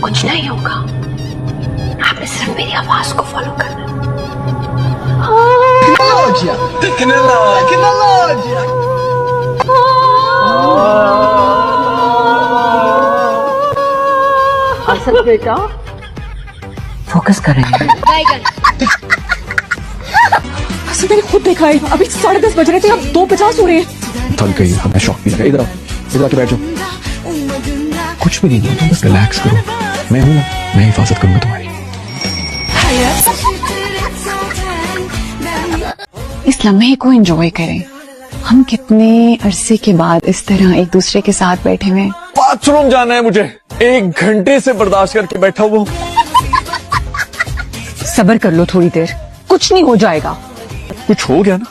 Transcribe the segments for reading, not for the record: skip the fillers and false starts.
कुछ नहीं होगा, आपने सिर्फ मेरी आवाज को फॉलो करना। असद बेटा फोकस करेंगे। असद मैंने खुद देखा है, अभी 10:30 बज रहे थे, अब 2:50 हो रहे हैं। थक गई, हमें शौक भी लगा। इधर आओ, इधर आके बैठ जाओ। कुछ भी नहीं हुआ, तुम बस रिलैक्स करो। मैं हूं ना, मैं हिफाजत करूंगा तुम्हारी। इस लम्हे को एंजॉय करें। हम कितने अरसे के बाद इस तरह एक दूसरे के साथ बैठे हुए। बाथरूम जाना है मुझे, 1 घंटे से बर्दाश्त करके बैठा हुआ। सब्र कर लो थोड़ी देर, कुछ नहीं हो जाएगा। कुछ हो गया ना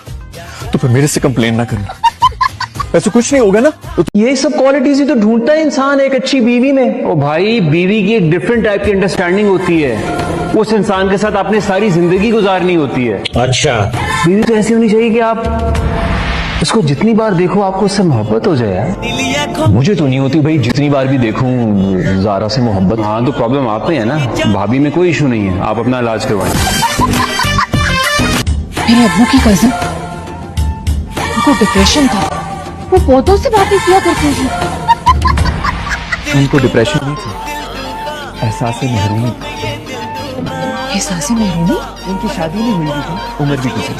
तो फिर मेरे से कंप्लेन ना करना। ऐसे कुछ नहीं होगा ना तो ये सब क्वालिटीज ही तो ढूंढता है इंसान एक अच्छी बीवी में। ओ भाई, बीवी की एक डिफरेंट टाइप की अंडरस्टैंडिंग होती है। उस इंसान के साथ आपने सारी जिंदगी गुजारनी होती है। अच्छा, बीवी तो ऐसी होनी चाहिए कि आप उसको जितनी बार देखो आपको उससे मोहब्बत हो जाए यार। मुझे तो नहीं होती भाई, जितनी बार भी देखूं ज़ारा से मोहब्बत। हाँ तो प्रॉब्लम आप पे है ना, भाभी में कोई इशू नहीं है, आप अपना इलाज करवाएं। मेरे अब्बू की कजिन, उनको डिप्रेशन था, वो पौधों से बातें किया करते थे। उनको डिप्रेशन नहीं था, एहसास महरूमी। एहसास महरूमी? उनकी शादी नहीं हुई थी, उम्र भी गुजरी,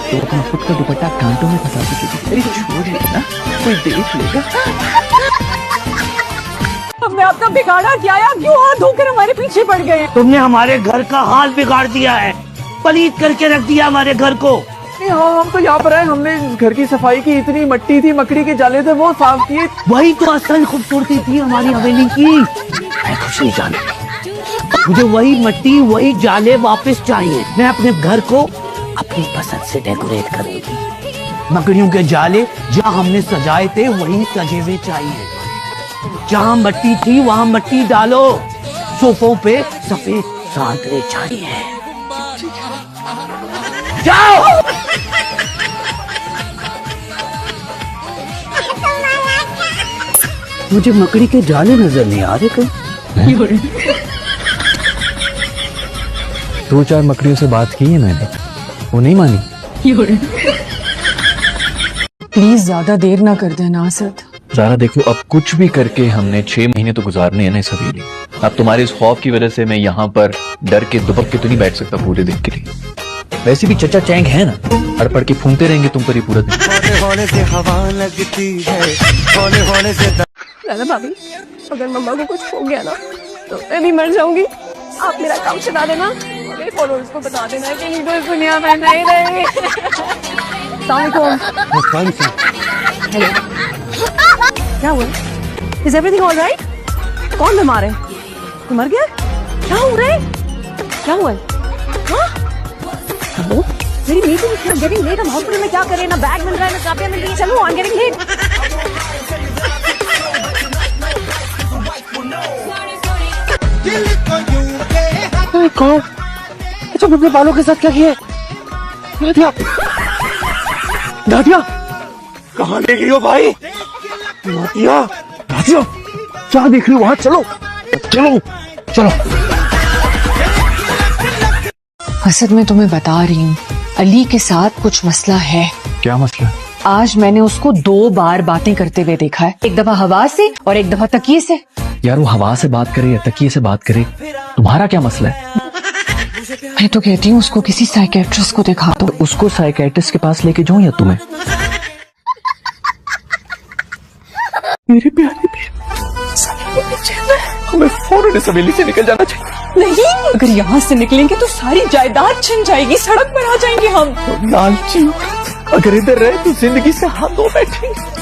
तो अपना खुद का दुपट्टा कांटों में फंसा चुकी थी। अरे छोड़ लेना, कोई देख लेगा। हमने आपका बिगाड़ा क्या या क्यों हाथ धोकर हमारे पीछे पड़ गए? तुमने हमारे घर का हाल बिगाड़ दिया है, पलीत करके रख दिया हमारे घर को। हाँ, हम तो यहाँ पर आए, हमने घर की सफाई की, इतनी मट्टी थी, मकड़ी के जाले थे, वो साफ किए। वही तो असल खूबसूरती थी हमारी हवेली की। मैं कुछ नहीं जानती, मुझे वही मट्टी वही जाले वापस चाहिए। मैं अपने घर को अपनी पसंद से डेकोरेट करूंगी। मकड़ियों के जाले जहाँ हमने सजाए थे वही सजे हुए चाहिए। जहाँ मट्टी थी वहाँ मट्टी डालो। सोफों पे सफेद चादरें चाहिए। जाओ। मुझे मकड़ी के जाले नजर नहीं आ रहे कहीं। 2-4 मकड़ियों से बात की है मैंने, वो नहीं मानी। प्लीज ज्यादा देर ना कर देना असद। ज़ारा देखो, अब कुछ भी करके हमने 6 महीने तो गुजारने हैं ना इस हवेली। अब तुम्हारे इस खौफ की वजह से मैं यहाँ पर डर के दुबक के तो नहीं बैठ सकता पूरे दिन के लिए। वैसे भी चचा चैंग है ना, अड़पड़ के फूंकते रहेंगे तुम पर ही पूरा दिन। होने से हवा लगती है, होने से दादा भाभी, अगर मम्मा को कुछ हो गया ना तो मैं भी मर जाऊंगी। आप मेरा काम चला देना, मेरे फॉलोअर्स को बता देना कि लीडो इस दुनिया में नहीं रहे। हेलो, क्या हुआ? Is everything all right? कौन बीमार है? तू मर गया? क्या हो रहा है? क्या हुआ? हेलो, मेरी मीटिंग is getting late, हम हॉस्पिटल में क्या करें? ना बैग मिल रहा है, ना कापियां मिल रही है। चलो, I'm getting late। कौन? अच्छा, अपने बालों के साथ क्या किया? नादिया, नादिया, कहाँ ले गई हो भाई? नादिया, नादिया, क्या देख रही हो वहाँ? चलो, चलो, चलो। असद, मैं तुम्हें बता रही हूँ, अली के साथ कुछ मसला है। क्या मसला? आज मैंने उसको 2 बार बातें करते हुए देखा है, एक दफा हवा से और एक दफा तकिए से। यार वो हवा से बात करे या तकिए से बात करे, तुम्हारा क्या मसला है? मैं तो कहती हूँ उसको किसी साइकेट्रिस्ट को दिखा दो। उसको साइकेट्रिस्ट के पास लेके जाऊं या तुम्हें? मेरे प्यारे हमें फौरन इस हवेली से निकल जाना चाहिए। नहीं, अगर यहाँ से निकलेंगे तो सारी जायदाद छिन जाएगी, सड़क पर आ जाएंगे हम। लालची, अगर इधर रहे तो जिंदगी से हाथ धो बैठेंगे।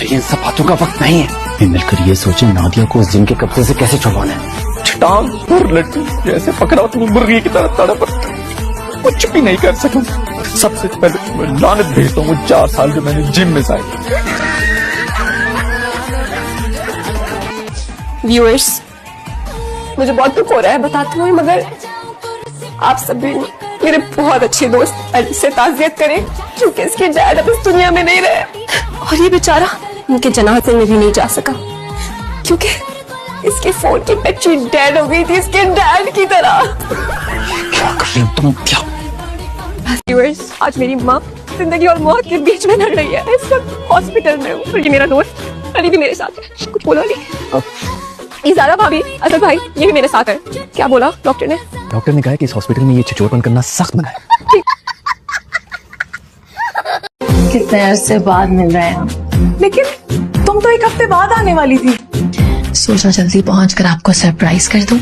इन सब बातों का वक्त नहीं है। मिलकर ये सोचे नादिया को उस जिन के कब्जे से कैसे छुड़वाना है। टांग पर लट्टू जैसे पकड़ा तुम मुर्गी की तरह तड़प, कुछ भी नहीं कर सकूं। सबसे पहले मैं लानत भेजता हूँ 4 साल जो मैंने जिम में जाए। व्यूअर्स, मुझे बहुत दुख हो रहा है बताते हुए, मगर आप सभी मेरे बहुत अच्छे दोस्त अली से ताज़ियत करें, क्योंकि इसके डैड अब इस दुनिया में नहीं रहे और ये बेचारा उनके जनाजे में भी नहीं जा सका, क्योंकि इसके फोन की बैटरी डेड हो गई थी, इसके डैड की तरह। क्या कर रही हो तुम? क्या? Viewers, आज मेरी माँ जिंदगी और मौत के बीच में लड़ रही है। इस वक्त हॉस्पिटल में हूँ और ये मेरा दोस्त अली भी मेरे साथ है। कुछ बोलो अली? इज़ारा भाभी, असद भाई, ये भी मेरे साथ है। क्या बोला डॉक्टर ने? डॉक्टर ने कहा कि इस हॉस्पिटल में ये छिछोरपन करना सख्त मना है। कितने अरसे बाद मिल रहे हैं हम। लेकिन तुम तो एक हफ्ते बाद आने वाली थी। सोचा जल्दी पहुंचकर आपको सरप्राइज कर दूं।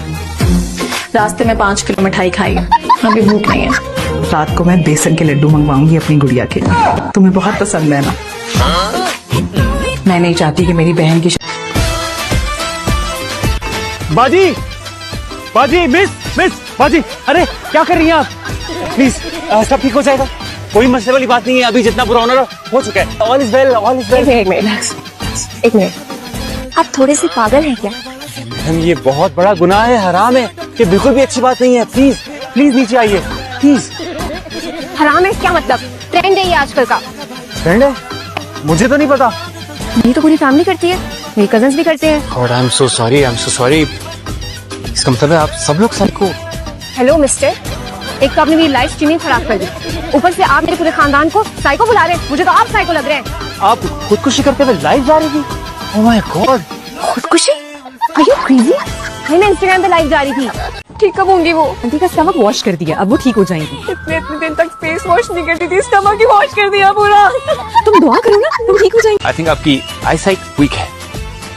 रास्ते में 5 किलो मिठाई खाई, अभी भूख नहीं है। रात को मैं बेसन के लड्डू मंगवाऊंगी अपनी गुड़िया के लिए, तुम्हें बहुत पसंद है ना। मैं नहीं चाहती कि मेरी बहन की बाजी, बाजी, मिस, बाजी, अरे क्या कर रही हैं आप? प्लीज, सब ठीक हो जाएगा, कोई मसले वाली बात नहीं है। अभी जितना बुरा होना हो चुका है। All is well, all is well. एक मिनट, आप थोड़े से पागल हैं क्या? हम ये बहुत बड़ा गुनाह है, हराम है, ये बिल्कुल भी अच्छी बात नहीं है। प्लीज प्लीज नीचे आइए, प्लीज। हराम है क्या मतलब? ट्रेंड है ये आजकल का। फ्रेंड है? मुझे तो नहीं पता। ये तो पूरी फैमिली करती है, मेरी कजन्स भी करते हैं। God, I am so sorry, I am so sorry. इसका मतलब है आप सब लोग सबको। हेलो मिस्टर, एक तो आपने मेरी लाइव स्ट्रीमिंग खराब कर दी, ऊपर से आप मेरे पूरे खानदान को साइको बुला रहे हैं। मुझे तो आप साइको लग रहे हैं। आप खुदकुशी करते हुए लाइव जा रही थी? Oh my God. खुदकुशी? Are you crazy? मैं इंस्टाग्राम पे लाइव जा रही थी। ठीक कब होंगी वो? आंटी का स्टमक वॉश कर दिया, अब वो ठीक हो जाएंगी। इतने दिन तक फेस वॉश नहीं करती थी, स्टमक ही वॉश कर दिया पूरा। तुम दुआ करो ना, तुम ठीक हो जाएंगी। आई थिंक आपकी आई साइट वीक है,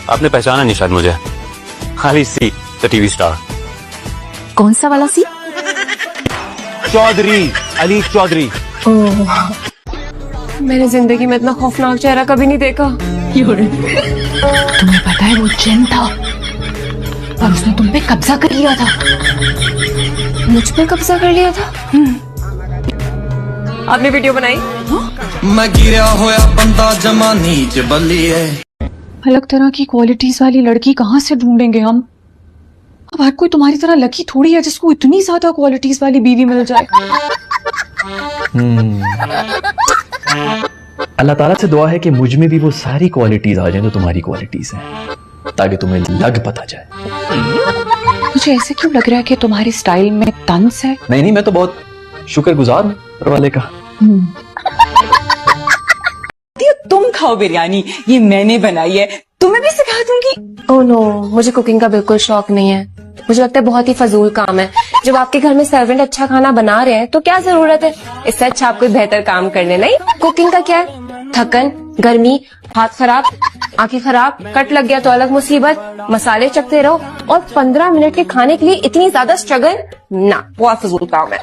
आपने पहचाना नहीं शायद मुझे। खाली सी द टीवी स्टार। कौन सा वाला सी? चौधरी, अली चौधरी। मैंने जिंदगी में इतना खौफनाक चेहरा कभी नहीं देखा। तुम्हें पता है वो जिन था और उसने तुम पे कब्जा कर लिया था। मुझ पे कब्जा कर लिया था? आपने वीडियो बनाई? मैं गिरा होया बंदा जमा नीच बल्ली है। अलग तरह की क्वालिटीज वाली लड़की कहाँ से ढूंढेंगे हम? अब हर कोई तुम्हारी तरह लकी थोड़ी है जिसको इतनी ज्यादा क्वालिटीज वाली बीवी मिल जाए। अल्लाह ताला से दुआ है कि मुझ में भी वो सारी क्वालिटीज आ जाएं जो तुम्हारी क्वालिटीज हैं, ताकि तुम्हें लग पता जाए। मुझे ऐसे क्यों लग रहा है कि तुम्हारी स्टाइल में तंज है? नहीं, मैं तो बहुत शुक्रगुजार हूँ ऊपर वाले का। तुम खाओ बिरयानी, ये मैंने बनाई है, तुम्हें भी सिखा दूंगी। ओह नो, मुझे कुकिंग का बिल्कुल शौक नहीं है। मुझे लगता है बहुत ही फजूल काम है। जब आपके घर में सर्वेंट अच्छा खाना बना रहे हैं तो क्या जरूरत है? इससे अच्छा आप कोई बेहतर काम कर ले। नहीं, कुकिंग का क्या है? थकन, गर्मी, हाथ खराब, आंखें खराब, कट लग गया तो अलग मुसीबत, मसाले चखते रहो और 15 मिनट के खाने के लिए इतनी ज्यादा स्ट्रगल। ना, बहुत फजूल काम है।